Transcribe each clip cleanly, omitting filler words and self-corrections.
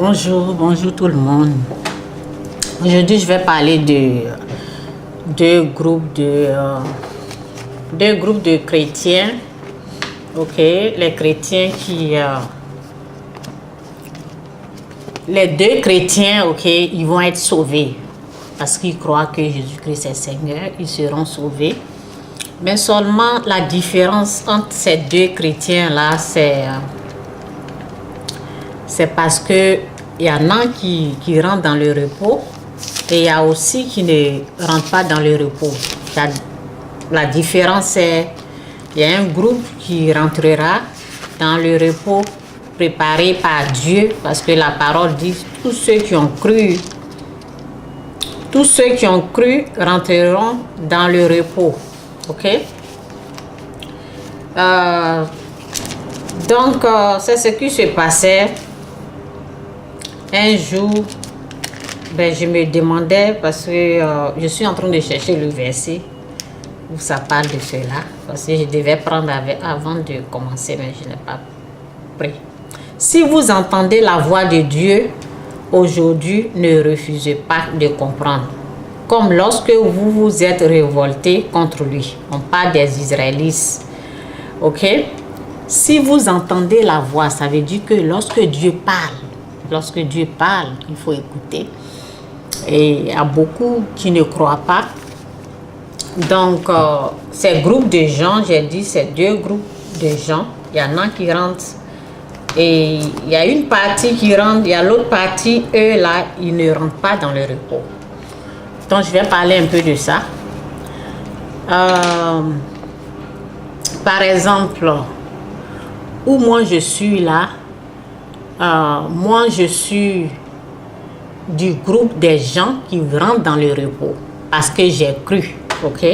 Bonjour, bonjour tout le monde. Aujourd'hui, je vais parler de deux groupes de chrétiens. Ok, les chrétiens les deux chrétiens, ok, ils vont être sauvés parce qu'ils croient que Jésus-Christ est Seigneur, ils seront sauvés. Mais seulement la différence entre ces deux chrétiens-là, c'est parce que il y en a qui rentrent dans le repos et il y a aussi qui ne rentrent pas dans le repos. La différence, c'est il y a un groupe qui rentrera dans le repos préparé par Dieu, parce que la parole dit tous ceux qui ont cru rentreront dans le repos. Ok? Donc, c'est ce qui se passait. Un jour, je me demandais, parce que je suis en train de chercher le verset où ça parle de cela, parce que je devais prendre avant de commencer, mais je n'ai pas pris. Si vous entendez la voix de Dieu aujourd'hui, ne refusez pas de comprendre. Comme lorsque vous vous êtes révoltés contre lui. On parle des Israélites. Ok? Si vous entendez la voix, ça veut dire que lorsque Dieu parle, il faut écouter. Et il y a beaucoup qui ne croient pas. Donc, ces groupes de gens, j'ai dit, ces deux groupes de gens, il y en a qui rentrent. Et il y a une partie qui rentre, il y a l'autre partie, eux là, ils ne rentrent pas dans le repos. Donc, je vais parler un peu de ça. Par exemple, où moi je suis là, moi je suis du groupe des gens qui rentrent dans le repos parce que j'ai cru, ok?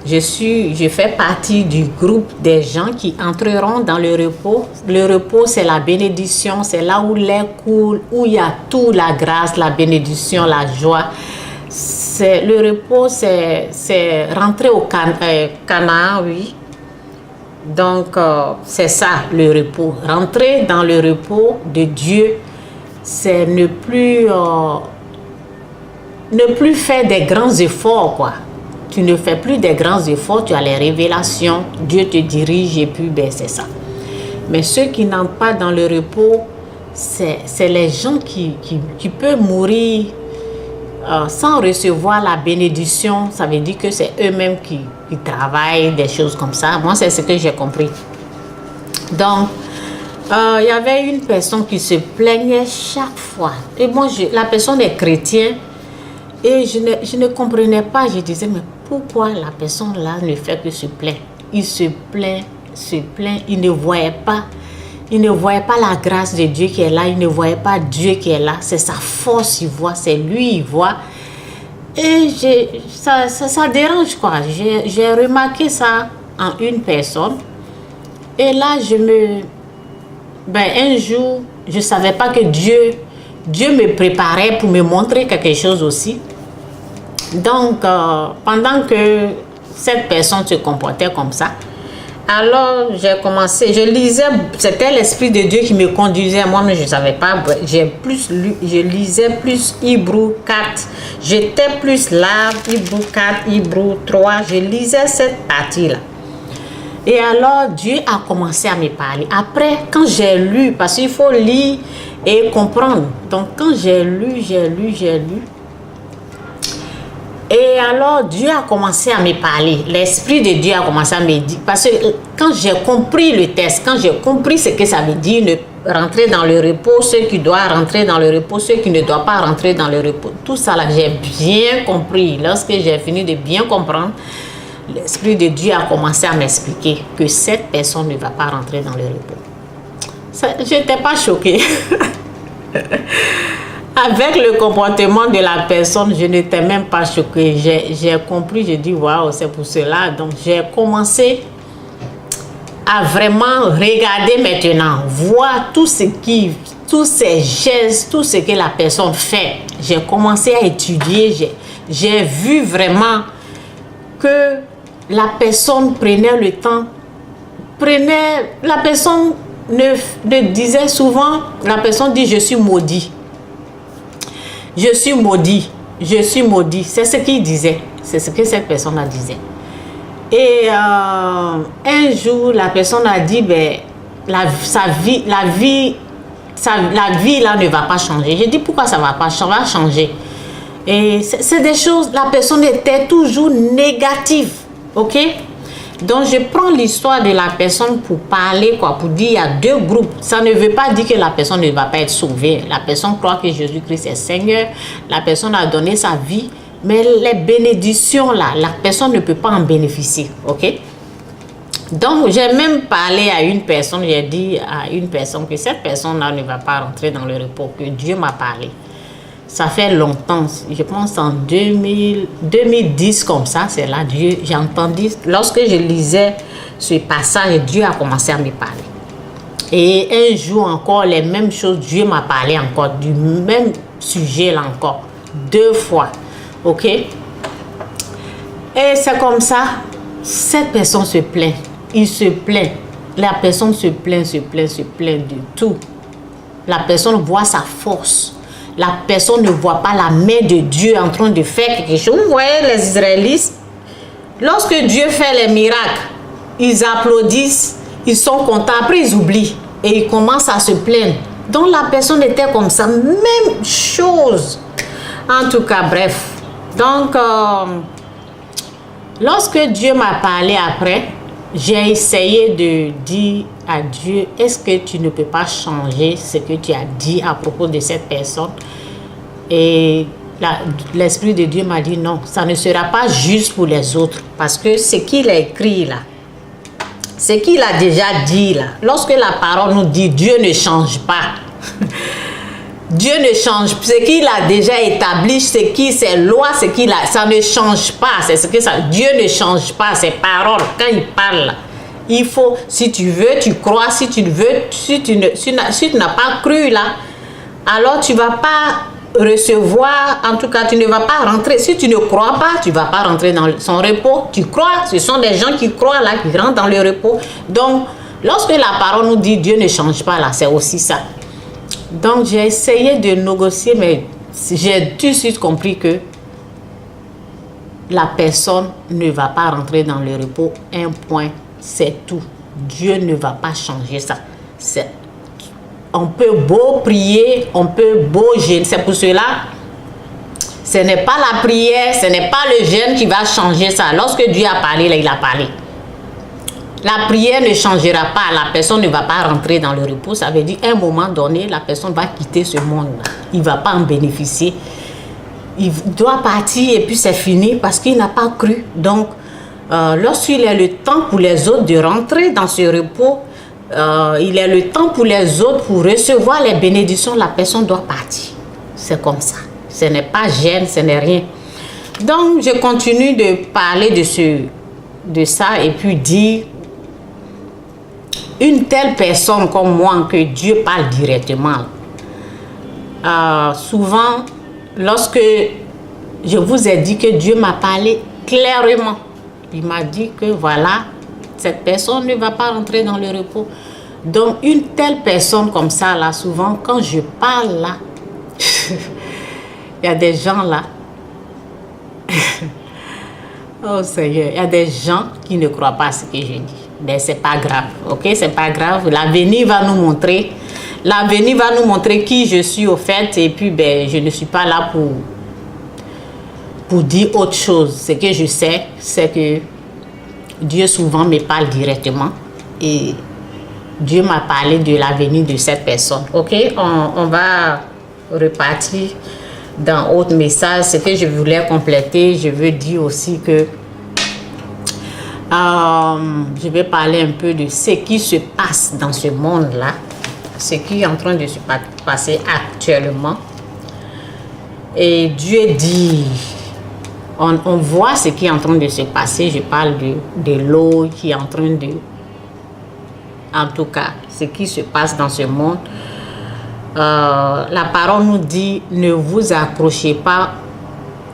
Je fais partie du groupe des gens qui entreront dans le repos. Le repos, c'est la bénédiction, c'est là où l'air coule, où il y a tout, la grâce, la bénédiction, la joie. Le repos, c'est rentrer au Canaan, oui. Donc, c'est ça, le repos. Rentrer dans le repos de Dieu, c'est ne plus faire des grands efforts, quoi. Tu ne fais plus des grands efforts, tu as les révélations, Dieu te dirige et puis, c'est ça. Mais ceux qui n'entrent pas dans le repos, c'est les gens qui peuvent mourir sans recevoir la bénédiction. Ça veut dire que c'est eux-mêmes qui travaillent, des choses comme ça. Moi, c'est ce que j'ai compris. Donc, il y avait une personne qui se plaignait chaque fois. Et moi, la personne est chrétienne. Et je ne comprenais pas. Je disais, mais pourquoi la personne là ne fait que se plaindre? Il se plaint. Il ne voyait pas. Il ne voyait pas la grâce de Dieu qui est là. Il ne voyait pas Dieu qui est là. C'est sa force, il voit. C'est lui, il voit. Et ça dérange, quoi. J'ai remarqué ça en une personne. Et là, un jour, je ne savais pas que Dieu me préparait pour me montrer quelque chose aussi. Donc, pendant que cette personne se comportait comme ça, alors j'ai commencé, je lisais, c'était l'Esprit de Dieu qui me conduisait, moi-même je ne savais pas, je lisais plus Hébreux 4, j'étais plus là, Hébreux 4, Hébreux 3, je lisais cette partie-là. Et alors Dieu a commencé à me parler. Après, quand j'ai lu, parce qu'il faut lire et comprendre, donc quand j'ai lu, et alors Dieu a commencé à me parler. L'Esprit de Dieu a commencé à me dire. Parce que quand j'ai compris le texte, quand j'ai compris ce que ça veut dire, rentrer dans le repos, ceux qui doivent rentrer dans le repos, ceux qui ne doivent pas rentrer dans le repos. Tout ça là, j'ai bien compris. Lorsque j'ai fini de bien comprendre, l'Esprit de Dieu a commencé à m'expliquer que cette personne ne va pas rentrer dans le repos. Je n'étais pas choquée. Avec le comportement de la personne, je n'étais même pas choquée. J'ai compris, j'ai dit, waouh, c'est pour cela. Donc, j'ai commencé à vraiment regarder maintenant, voir tous ces gestes, tout ce que la personne fait. J'ai commencé à étudier. J'ai vu vraiment que la personne prenait le temps, la personne ne disait souvent, la personne dit je suis maudit. Je suis maudit. Je suis maudit. C'est ce qu'il disait. C'est ce que cette personne-là disait. Et un jour, la personne a dit, ben, la vie là ne va pas changer. J'ai dit, pourquoi ça va pas changer? Et c'est des choses, la personne était toujours négative. Ok? Donc, je prends l'histoire de la personne pour parler, quoi, pour dire il y a deux groupes. Ça ne veut pas dire que la personne ne va pas être sauvée. La personne croit que Jésus-Christ est Seigneur. La personne a donné sa vie. Mais les bénédictions, là, la personne ne peut pas en bénéficier. Ok? Donc, j'ai même parlé à une personne, j'ai dit à une personne que cette personne-là ne va pas rentrer dans le repos, que Dieu m'a parlé. Ça fait longtemps, je pense en 2010 comme ça, c'est là Dieu, j'ai entendu, lorsque je lisais ce passage, Dieu a commencé à me parler. Et un jour encore, les mêmes choses, Dieu m'a parlé encore, du même sujet là encore, 2 fois, ok? Et c'est comme ça, cette personne se plaint, il se plaint, la personne se plaint de tout. La personne voit sa force. La personne ne voit pas la main de Dieu en train de faire quelque chose. Vous voyez les Israélites, lorsque Dieu fait les miracles, ils applaudissent, ils sont contents, après ils oublient et ils commencent à se plaindre. Donc la personne était comme ça, même chose. En tout cas, bref. Donc, lorsque Dieu m'a parlé après, j'ai essayé de dire à Dieu, est-ce que tu ne peux pas changer ce que tu as dit à propos de cette personne? Et l'Esprit de Dieu m'a dit non, ça ne sera pas juste pour les autres. Parce que ce qu'il a écrit là, ce qu'il a déjà dit là, lorsque la parole nous dit Dieu ne change pas, Dieu ne change pas, ce qu'il a déjà établi, ses lois, ça ne change pas. C'est ce que ça. Dieu ne change pas ses paroles. Quand il parle, il faut, si tu veux, tu crois. Si tu veux, si tu n'as pas cru là, alors tu ne vas pas recevoir. En tout cas, tu ne vas pas rentrer. Si tu ne crois pas, tu ne vas pas rentrer dans son repos. Tu crois. Ce sont des gens qui croient là, qui rentrent dans le repos. Donc, lorsque la parole nous dit Dieu ne change pas là, c'est aussi ça. Donc, j'ai essayé de négocier, mais j'ai tout de suite compris que la personne ne va pas rentrer dans le repos. Un point, c'est tout. Dieu ne va pas changer ça. On peut beau prier, on peut beau jeûner. C'est pour cela, ce n'est pas la prière, ce n'est pas le jeûne qui va changer ça. Lorsque Dieu a parlé, là, il a parlé. La prière ne changera pas, la personne ne va pas rentrer dans le repos. Ça veut dire qu'à un moment donné, la personne va quitter ce monde-là. Il ne va pas en bénéficier. Il doit partir et puis c'est fini parce qu'il n'a pas cru. Donc, lorsqu'il a le temps pour les autres de rentrer dans ce repos, il a le temps pour les autres pour recevoir les bénédictions, la personne doit partir. C'est comme ça. Ce n'est pas gêne, ce n'est rien. Donc, je continue de parler de ça et puis dire, une telle personne comme moi, que Dieu parle directement. Souvent, lorsque je vous ai dit que Dieu m'a parlé clairement, il m'a dit que voilà, cette personne ne va pas rentrer dans le repos. Donc, une telle personne comme ça, là, souvent, quand je parle là, il y a des gens là, oh Seigneur, il y a des gens qui ne croient pas à ce que je dis. Mais c'est pas grave, ok? C'est pas grave. L'avenir va nous montrer. L'avenir va nous montrer qui je suis au fait. Et puis, ben, je ne suis pas là pour dire autre chose. Ce que je sais, c'est que Dieu souvent me parle directement. Et Dieu m'a parlé de l'avenir de cette personne. Ok? On va repartir dans autre message. Ce que je voulais compléter, je veux dire aussi que je vais parler un peu de ce qui se passe dans ce monde-là, ce qui est en train de se passer actuellement. Et Dieu dit, on voit ce qui est en train de se passer. Je parle de l'eau qui est en train de... En tout cas, ce qui se passe dans ce monde. La parole nous dit, ne vous accrochez pas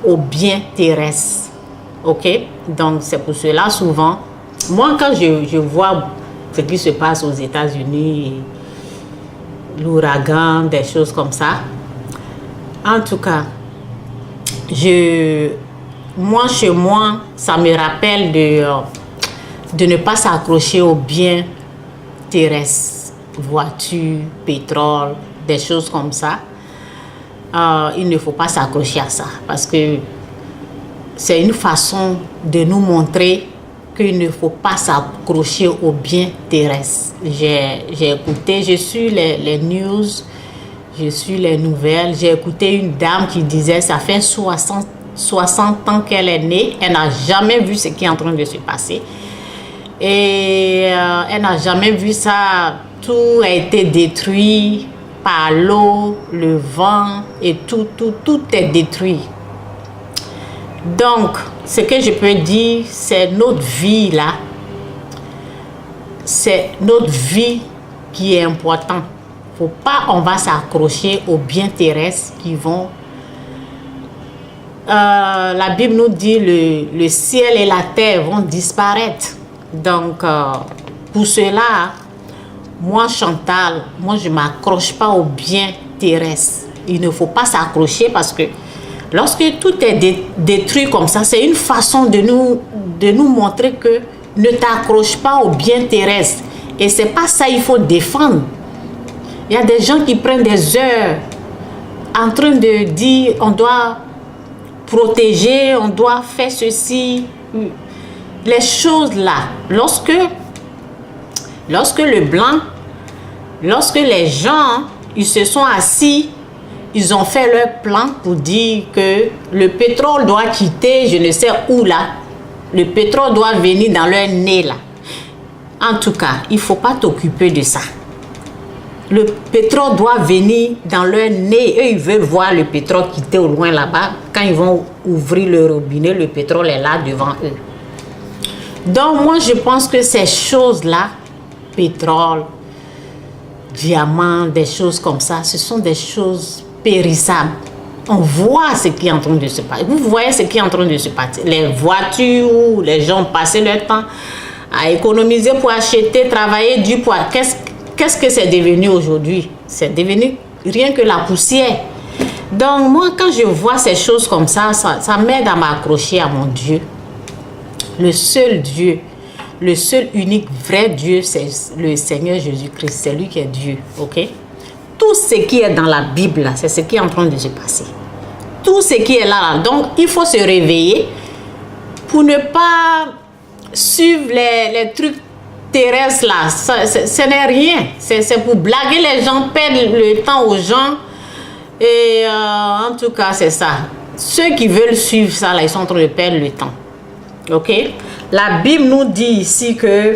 aux biens terrestres. Ok, donc c'est pour cela souvent, moi quand je vois ce qui se passe aux États-Unis, l'ouragan, des choses comme ça. En tout cas, moi, chez moi, ça me rappelle de ne pas s'accrocher aux biens terrestres, voitures, pétrole, des choses comme ça. Il ne faut pas s'accrocher à ça parce que c'est une façon de nous montrer qu'il ne faut pas s'accrocher aux biens terrestres. J'ai écouté, je suis les news, je suis les nouvelles. J'ai écouté une dame qui disait ça fait 60 ans qu'elle est née, elle n'a jamais vu ce qui est en train de se passer. Et elle n'a jamais vu ça, tout a été détruit par l'eau, le vent et tout est détruit. Donc, ce que je peux dire, c'est notre vie là, c'est notre vie qui est importante. Faut pas, on va s'accrocher aux biens terrestres qui vont. La Bible nous dit le ciel et la terre vont disparaître. Donc, pour cela, moi Chantal, je ne m'accroche pas aux biens terrestres. Il ne faut pas s'accrocher parce que lorsque tout est détruit comme ça, c'est une façon de nous montrer que ne t'accroche pas aux biens terrestres. Et c'est pas ça qu'il faut défendre. Il y a des gens qui prennent des heures en train de dire on doit protéger, on doit faire ceci. Les choses là, lorsque le blanc, lorsque les gens, ils se sont assis, ils ont fait leur plan pour dire que le pétrole doit quitter, je ne sais où là, le pétrole doit venir dans leur nez là. En tout cas, il ne faut pas t'occuper de ça. Le pétrole doit venir dans leur nez. Eux, ils veulent voir le pétrole quitter au loin là-bas. Quand ils vont ouvrir le robinet, le pétrole est là devant eux. Donc, moi, je pense que ces choses-là, pétrole, diamants, des choses comme ça, ce sont des choses périssables. On voit ce qui est en train de se passer. Vous voyez ce qui est en train de se passer. Les voitures où les gens passaient leur temps à économiser pour acheter, travailler du poids. Qu'est-ce que c'est devenu aujourd'hui? C'est devenu rien que la poussière. Donc, moi, quand je vois ces choses comme ça m'aide à m'accrocher à mon Dieu. Le seul Dieu, le seul unique vrai Dieu, c'est le Seigneur Jésus-Christ. C'est lui qui est Dieu, ok? Tout ce qui est dans la Bible, c'est ce qui est en train de se passer. Tout ce qui est là. Donc, il faut se réveiller pour ne pas suivre les trucs terrestres là. Ce n'est rien. C'est pour blaguer les gens, perdre le temps aux gens. Et en tout cas, c'est ça. Ceux qui veulent suivre ça, là, ils sont en train de perdre le temps. Ok? La Bible nous dit ici que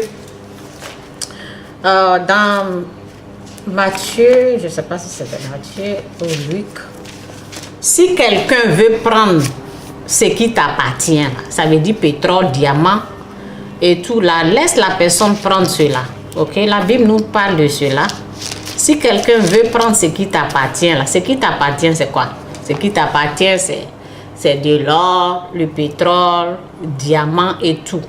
dans Matthieu, je ne sais pas si c'est Matthieu ou Luc, si quelqu'un veut prendre ce qui t'appartient, ça veut dire pétrole, diamant et tout là, laisse la personne prendre cela. Ok? La Bible nous parle de cela. Si quelqu'un veut prendre ce qui t'appartient, là, ce qui t'appartient, c'est quoi? Ce qui t'appartient, c'est de l'or, le pétrole, le diamant et tout.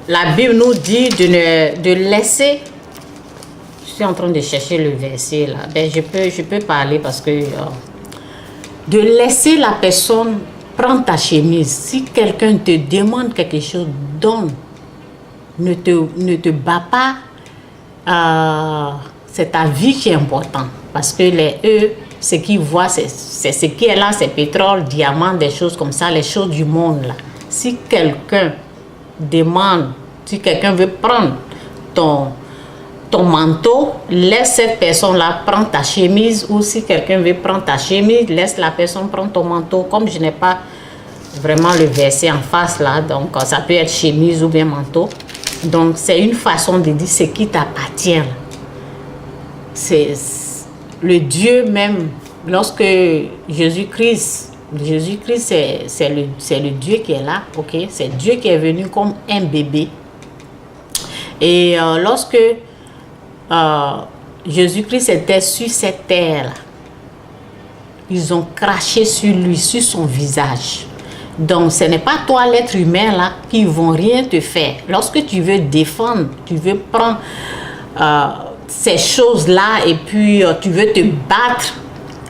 La Bible nous dit de laisser. Je suis en train de chercher le verset là. Ben, je peux parler parce que de laisser la personne prendre ta chemise. Si quelqu'un te demande quelque chose, donne. Ne te bats pas. C'est ta vie qui est importante. Parce que eux, ce qu'ils voient, c'est ce qui est là, c'est pétrole, diamant, des choses comme ça, les choses du monde là. Si quelqu'un demande, si quelqu'un veut prendre ton manteau, laisse cette personne-là prendre ta chemise, ou si quelqu'un veut prendre ta chemise, laisse la personne prendre ton manteau. Comme je n'ai pas vraiment le verset en face là, donc ça peut être chemise ou bien manteau. Donc c'est une façon de dire ce qui t'appartient. C'est le Dieu même, lorsque Jésus-Christ, c'est le Dieu qui est là, ok? C'est Dieu qui est venu comme un bébé. Et lorsque Jésus-Christ était sur cette terre, ils ont craché sur lui, sur son visage. Donc, ce n'est pas toi, l'être humain, là, qui ne vont rien te faire. Lorsque tu veux défendre, tu veux prendre ces choses-là et puis tu veux te battre,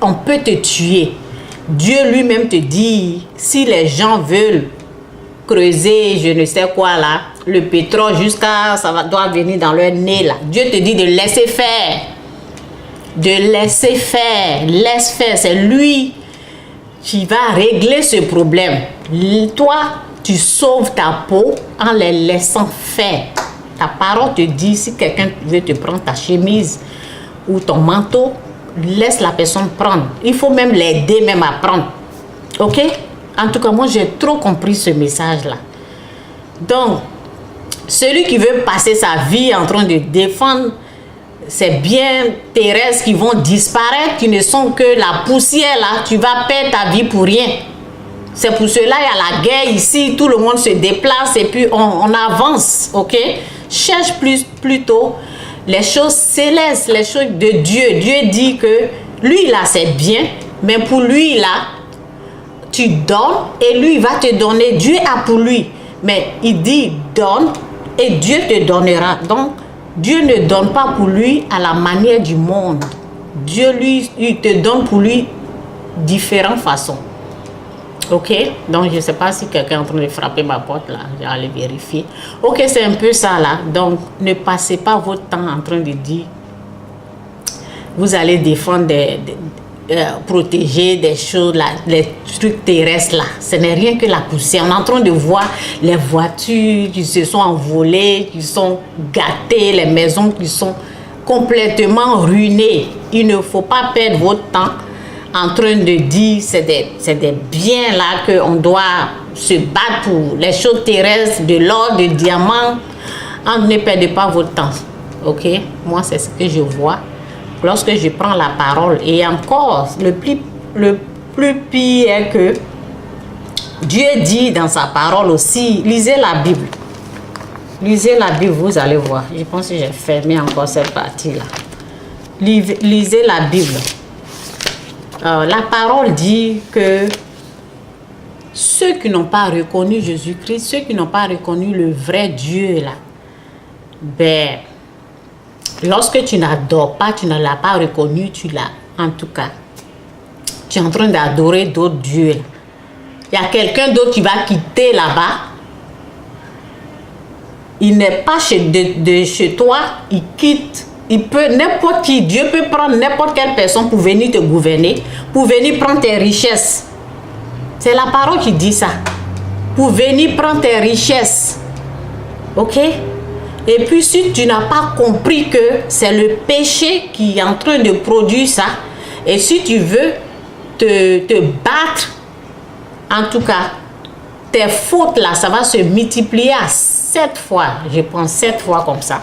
on peut te tuer. Dieu lui-même te dit, si les gens veulent creuser, je ne sais quoi là, le pétrole jusqu'à, doit venir dans leur nez là. Dieu te dit de laisser faire. De laisser faire. Laisse faire. C'est lui qui va régler ce problème. Toi, tu sauves ta peau en les laissant faire. Ta parole te dit, si quelqu'un veut te prendre ta chemise ou ton manteau, laisse la personne prendre. Il faut même l'aider même à prendre. Ok? En tout cas, moi, j'ai trop compris ce message-là. Donc, celui qui veut passer sa vie en train de défendre ces biens terrestres qui vont disparaître, qui ne sont que la poussière, là, tu vas perdre ta vie pour rien. C'est pour cela qu'il y a la guerre ici, tout le monde se déplace et puis on avance, ok? Cherche plutôt les choses célestes, les choses de Dieu. Dieu dit que lui, là, c'est bien, mais pour lui, là, tu donnes et lui, il va te donner. Dieu a pour lui. Mais il dit, donne et Dieu te donnera. Donc, Dieu ne donne pas pour lui à la manière du monde. Dieu, lui, il te donne pour lui différentes façons. Ok? Donc, je ne sais pas si quelqu'un est en train de frapper ma porte là. Je vais aller vérifier. Ok, c'est un peu ça là. Donc, ne passez pas votre temps en train de dire vous allez défendre protéger des choses là, les trucs terrestres là. Ce n'est rien que la poussière. On est en train de voir les voitures qui se sont envolées, qui sont gâtées, les maisons qui sont complètement ruinées. Il ne faut pas perdre votre temps en train de dire c'est des biens là qu'on doit se battre pour les choses terrestres, de l'or, des diamants. Ne perdez pas votre temps. Ok? Moi, c'est ce que je vois lorsque je prends la parole. Et encore, le plus pire est que Dieu dit dans sa parole aussi, lisez la Bible. Lisez la Bible, vous allez voir. Je pense que j'ai fermé encore cette partie-là. Lisez la Bible. La parole dit que ceux qui n'ont pas reconnu Jésus-Christ, ceux qui n'ont pas reconnu le vrai Dieu, là, ben, lorsque tu n'adores pas, tu ne l'as pas reconnu, tu l'as, en tout cas, tu es en train d'adorer d'autres dieux. Il y a quelqu'un d'autre qui va quitter là-bas. Il n'est pas chez toi, il quitte. Il peut, n'importe qui, Dieu peut prendre n'importe quelle personne pour venir te gouverner, pour venir prendre tes richesses. C'est la parole qui dit ça. Pour venir prendre tes richesses. Ok? Et puis si tu n'as pas compris que c'est le péché qui est en train de produire ça, et si tu veux te battre, en tout cas, tes fautes là, ça va se multiplier à 7 fois. Je pense 7 fois comme ça.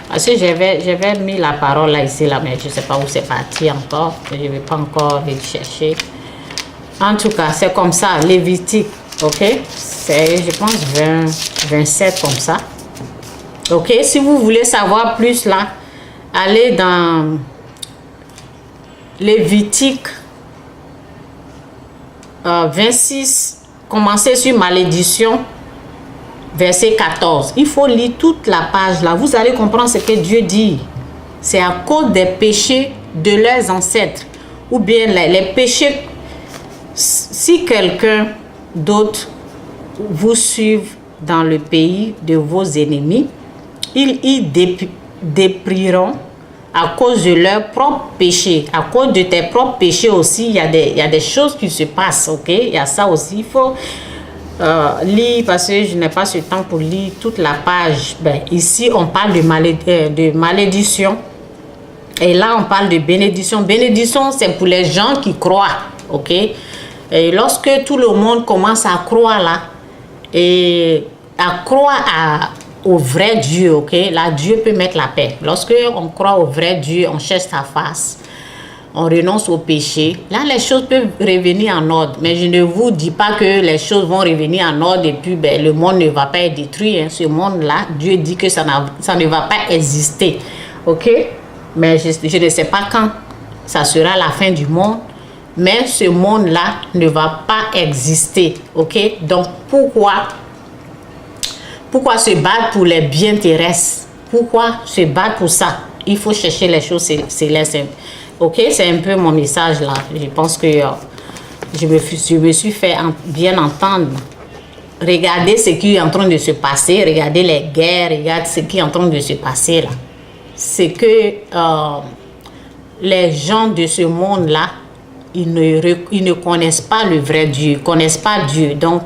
Parce que j'avais mis la parole là, ici, là, mais je ne sais pas où c'est parti encore. Je ne vais pas encore les chercher. En tout cas, c'est comme ça, Lévitique, ok? C'est, je pense, 27 comme ça. Ok, si vous voulez savoir plus là, allez dans Lévitique 26, commencez sur malédiction, verset 14. Il faut lire toute la page là. Vous allez comprendre ce que Dieu dit. C'est à cause des péchés de leurs ancêtres. Ou bien les péchés. Si quelqu'un d'autre vous suive dans le pays de vos ennemis, ils dépriront à cause de leurs propres péchés. À cause de tes propres péchés aussi, il y a des choses qui se passent. Ok? Il y a ça aussi. Il faut lire, parce que je n'ai pas ce temps pour lire toute la page. Ben, ici, on parle de malédiction. Et là, on parle de bénédiction. Bénédiction, c'est pour les gens qui croient. Ok? Et lorsque tout le monde commence à croire là, et à croire au vrai Dieu, ok? Là, Dieu peut mettre la paix. Lorsque on croit au vrai Dieu, on cherche sa face, on renonce au péché. Là, les choses peuvent revenir en ordre. Mais je ne vous dis pas que les choses vont revenir en ordre et puis ben, le monde ne va pas être détruit. Hein. Ce monde-là, Dieu dit que ça ne va pas exister. Ok? Mais je ne sais pas quand ça sera la fin du monde. mais ce monde-là ne va pas exister. Ok? Donc, pourquoi se battre pour les biens terrestres? Pourquoi se battre pour ça? Il faut chercher les choses célestes. Ok? C'est un peu mon message là. Je pense que je me suis fait bien entendre. Regardez ce qui est en train de se passer. Regardez les guerres. Regardez ce qui est en train de se passer là. C'est que les gens de ce monde-là, ils ne connaissent pas le vrai Dieu. Ils ne connaissent pas Dieu. Donc,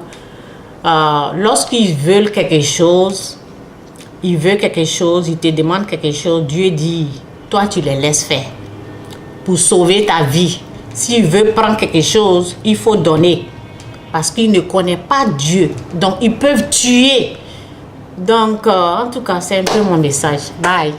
lorsqu'ils veulent quelque chose, ils te demandent quelque chose, Dieu dit, toi tu les laisses faire. Pour sauver ta vie, s'il veut prendre quelque chose, il faut donner. Parce qu'ils ne connaissent pas Dieu. Donc, ils peuvent tuer. Donc, en tout cas, c'est un peu mon message. Bye.